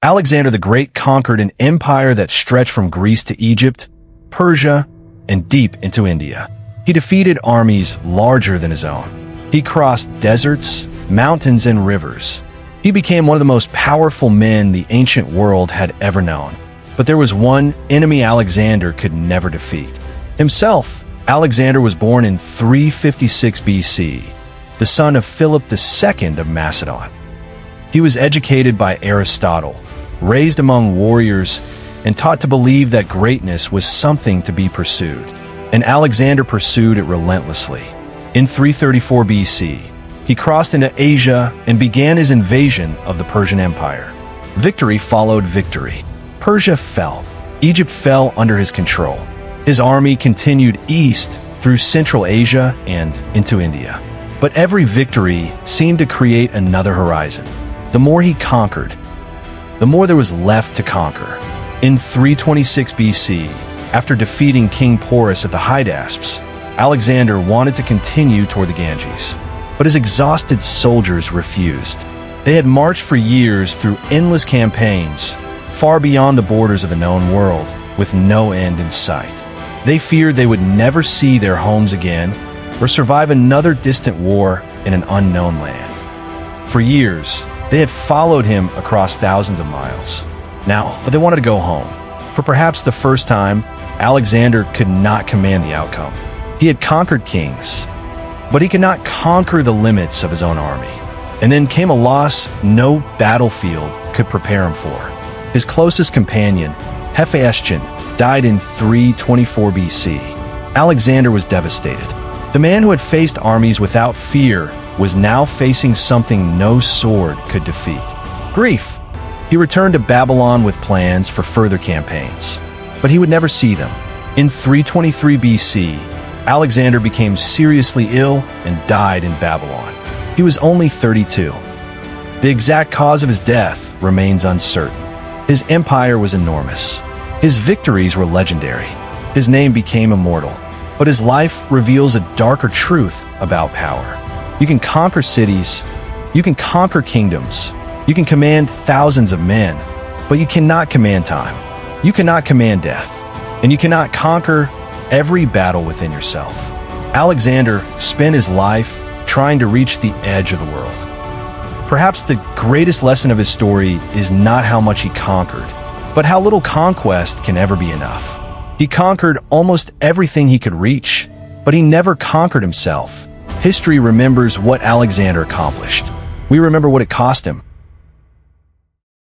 Alexander the Great conquered an empire that stretched from Greece to Egypt, Persia, and deep into India. He defeated armies larger than his own. He crossed deserts, mountains, and rivers. He became one of the most powerful men the ancient world had ever known. But there was one enemy Alexander could never defeat: himself. Alexander was born in 356 BC, the son of Philip II of Macedon. He was educated by Aristotle, raised among warriors, and taught to believe that greatness was something to be pursued. And Alexander pursued it relentlessly. In 334 BC, he crossed into Asia and began his invasion of the Persian Empire. Victory followed victory. Persia fell. Egypt fell under his control. His army continued east through Central Asia and into India. But every victory seemed to create another horizon. The more he conquered, the more there was left to conquer. In 326 BC, after defeating King Porus at the Hydaspes, Alexander wanted to continue toward the Ganges. But his exhausted soldiers refused. They had marched for years through endless campaigns, far beyond the borders of a known world, with no end in sight. They feared they would never see their homes again or survive another distant war in an unknown land. For years, they had followed him across thousands of miles. Now, they wanted to go home. For perhaps the first time, Alexander could not command the outcome. He had conquered kings, but he could not conquer the limits of his own army. And then came a loss no battlefield could prepare him for. His closest companion, Hephaestion, died in 324 BC. Alexander was devastated. The man who had faced armies without fear was now facing something no sword could defeat: grief. He returned to Babylon with plans for further campaigns, but he would never see them. In 323 BC, Alexander became seriously ill and died in Babylon. He was only 32. The exact cause of his death remains uncertain. His empire was enormous. His victories were legendary. His name became immortal. But his life reveals a darker truth about power. You can conquer cities, you can conquer kingdoms, you can command thousands of men, but you cannot command time. You cannot command death, and you cannot conquer every battle within yourself. Alexander spent his life trying to reach the edge of the world. Perhaps the greatest lesson of his story is not how much he conquered, but how little conquest can ever be enough. He conquered almost everything he could reach, but he never conquered himself. History remembers what Alexander accomplished. We remember what it cost him.